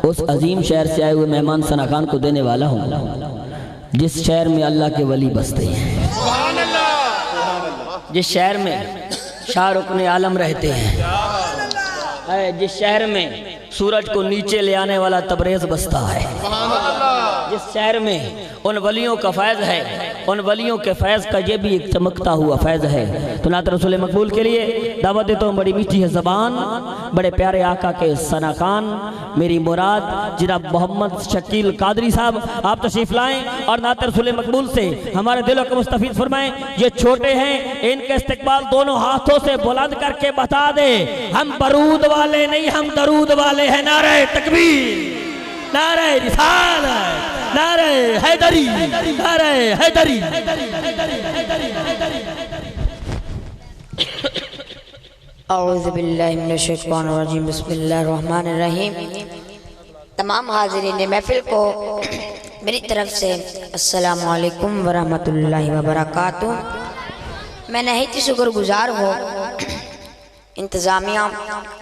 उस अजीम शहर से आए हुए मेहमान सना खान को देने वाला हूँ जिस शहर में अल्लाह के वली बसते हैं, जिस शहर में शाहरुख ने आलम रहते हैं, जिस शहर में सूरज को नीचे ले आने वाला तबरेज़ बसता है, जिस शहर में उन वलियों का फैज़ है, उन वलियों के फैज़ का ये भी एक चमकता हुआ फैज़ है। तो नात रसूल मकबूल के लिए दावत देता हूँ। बड़ी मीठी है ज़बान, बड़े प्यारे आका के सना खान, मेरी मुराद जनाब मोहम्मद शकील कादरी साहब, आप तशरीफ़ लाएँ और नात रसूल मकबूल से हमारे दिलों को मुस्तफ़ीज़ फरमाएँ। ये छोटे हैं, इनके इस्तकबाल दोनों हाथों से बुलंद करके बता दे, हम बरूद वाले नहीं, हम दरूद वाले हैं। नारे तकबीर, नारे रिसालत, नारे हैदरी, नारे हैदरी। औज़ु बिल्लाहि मिनश शैतानिर रजीम, बिस्मिल्लाहिर रहमानिर रहीम। तमाम हाज़िरीन महफ़िल को मेरी तरफ से अस्सलामु अलैकुम व रहमतुल्लाहि व बरकातुहू। मैं नहायत शुक्रगुज़ार हूँ इंतज़ामिया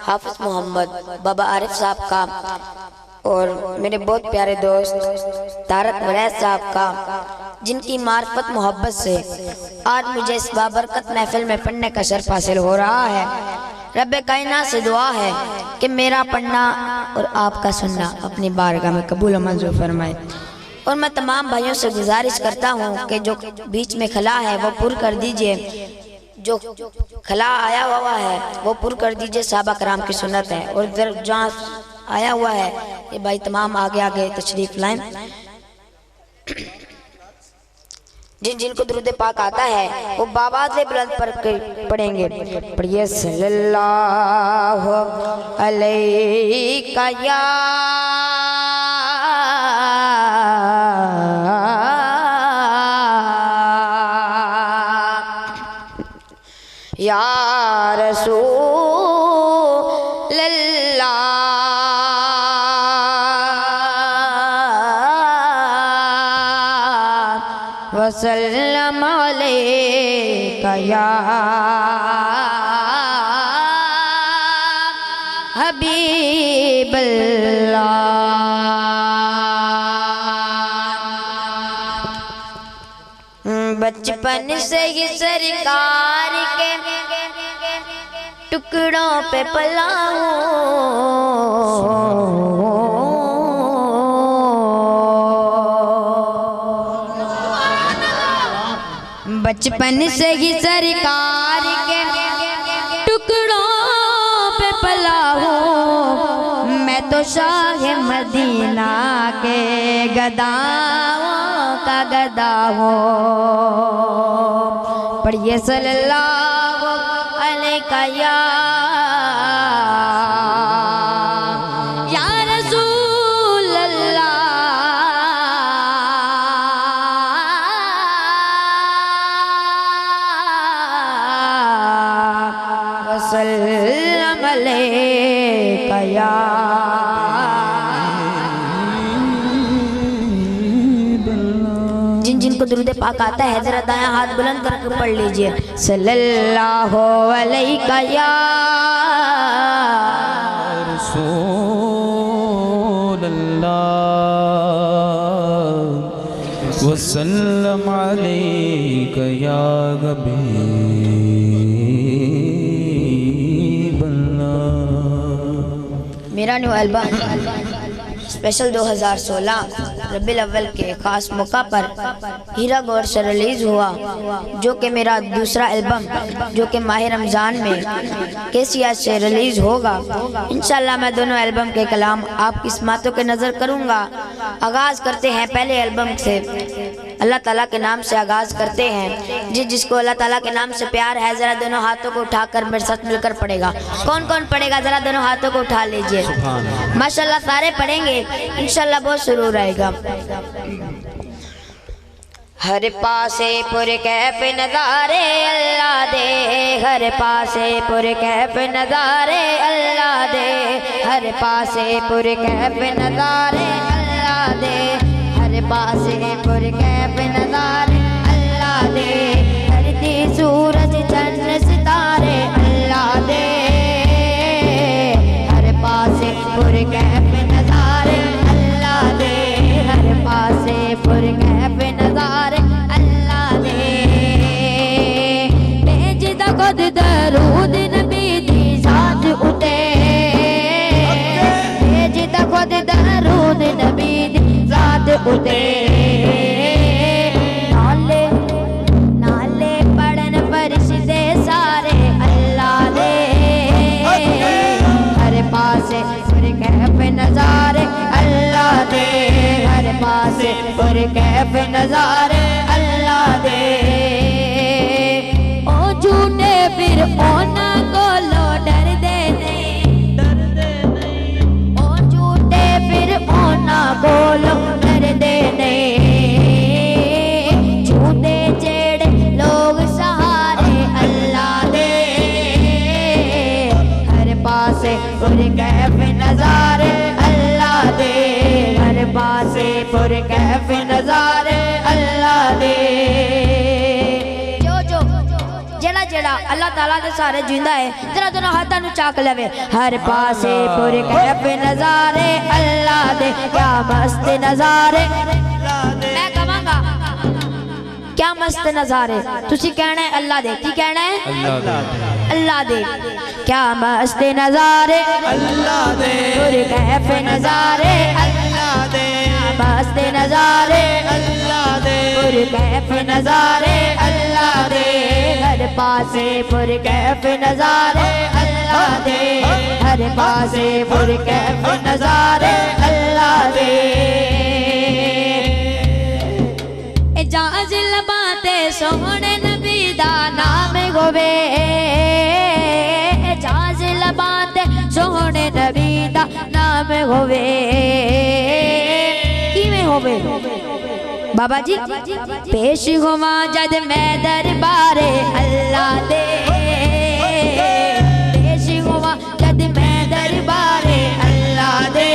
हाफ़िज़ मोहम्मद बाबा आरिफ साहब का और मेरे बहुत प्यारे दोस्त तारक वलैद साहब का, जिनकी मार्फत मोहब्बत से आज मुझे इस बाबरकत महफिल में पढ़ने का शर्फ हासिल हो रहा है। रब्बे कायनात से दुआ है कि मेरा पढ़ना और आपका सुनना अपनी बारगाह में कबूल मंजूर फरमाए। और मैं तमाम भाइयों से गुजारिश करता हूँ कि जो बीच में खला है वो पूर कर दीजिए, जो खला आया हुआ है वो पूर कर दीजिए। साहबा कराम की सुन्नत है। और इधर जहाँ आया हुआ है ये भाई तमाम आगे आगे तशरीफ लाएं। जिनको दुरूद पाक आता है वो बाबाद से बुलंद पर पढ़ेंगे। पढ़िए सल्लल्लाहु अलैका या रसूल अल्लाह वसल्लम अलैका या हबीबल्लाह। बचपन से ही सरकार के टुकड़ों पे पला हूँ, बचपन से ही सरकार के टुकड़ों पे पला हूँ। मैं तो शाह मदीना के गदाओं का गदा हूँ। पढ़िए सल्लल्लाहु अलैका या रसूल अल्लाह वसल्लम अलैका या जिनको दुरूद पाक आता है जरा दायां हाथ बुलंद करके पढ़ लीजिए। सल्लल्लाहु अलैका या रसूल अल्लाह वसल्लम अलैका या हबीबल्लाह। मेरा न्यू एल्बम स्पेशल 2016 रबीउल अव्वल के खास मौका पर हीरा गौर से रिलीज़ हुआ, जो कि मेरा दूसरा एल्बम जो कि माह रमज़ान में कैसियत से रिलीज़ होगा। इंशाल्लाह मैं दोनों एल्बम के कलाम आपकी स्मातों के नज़र करूँगा। आगाज़ करते हैं पहले एल्बम से, अल्लाह ताला के नाम से आगाज़ करते हैं। जिसको अल्लाह ताला के नाम से प्यार है ज़रा दोनों हाथों को उठाकर मेरे साथ मिलकर पढ़ेगा। कौन कौन पढ़ेगा ज़रा दोनों हाथों को उठा लीजिए। माशाल्लाह सारे पढ़ेंगे, इंशाल्लाह बहुत सुरूर आएगा। हर पासे पुर कैफ नज़ारे अल्लाह दे, हर पासे पुर कैफ नज़ारे अल्लाह दे, हर पासे पुर कैफ नज़ारे अल्लाह दे, हर पासे पुर कैफ नज़ारे अल्लाह दे, धरती सूरज चंद्र सितारे अल्लाह दे, हर पासे पुर कैफ नज़ारे पासे पुर कैफ नजारे अल्लाह दे। ओ झूठे फिर ओना कोलो डर दे नहीं, ओ झूठे फिर ओना कोलो डर दे नहीं, झूठे जेड़े लोग सहारे अल्लाह दे। हर पासे पुर कैफ नजारे अल्लाह दे, हर पासे पुर कैफ नजारे अल्लाह दे। जेड़ा जेड़ा अल्लाह ताला दे सारे जिंदा है जरा दोनों हाथां नु चाक लवे। हर पासे पुर कैफ नजारे अल्लाह दे, क्या मस्त नजारे। मैं कहांगा क्या मस्त नजारे, तुसी कहना है अल्लाह दे, की कहना है अल्लाह दे। क्या मस्त नजारे अल्लाह दे, पुर कैफ नजारे अल्लाह दे, मस्त नजारे अल्लाह दे, पुर कैफ नजारे अल्लाह दे। हर पासे पुर कैफ नजारे अल्लाह दे, हर पासे पुर कैफ नजारे अल्लाह दे। इजाज़त लबाते सोहने नबी दा नाम होवे, इजाज़त लबाते सोहने नबी दा नाम होवे। किवें होवे बाबा जी, पेश होवा जद मैं दरबारे अल्लाह दे, पेश होवा जद मैं दरबारे अल्लाह दे।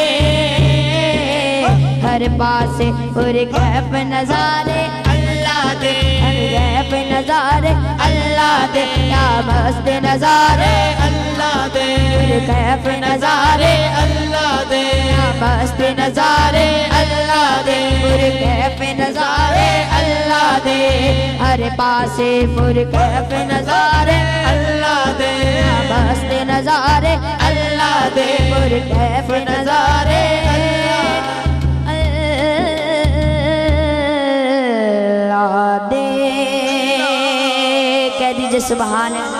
हर पासे पुर कैफ नजारे अल्लाह दे, हर कैफ नजारे अल्लाह दे, क्या मस्त नजारे अल्लाह दे, पुर कैफ नजारे अल्लाह दे, क्या मस्त नजारे अल्लाह दे, पुर कैफ नजारे अल्लाह दे। हर पासे पुर कैफ नजारे अल्लाह दे, क्या मस्त नजारे अल्लाह दे, पुर कैफ नजारे अल्लाह दे। कह दीजिए सुभान अल्लाह।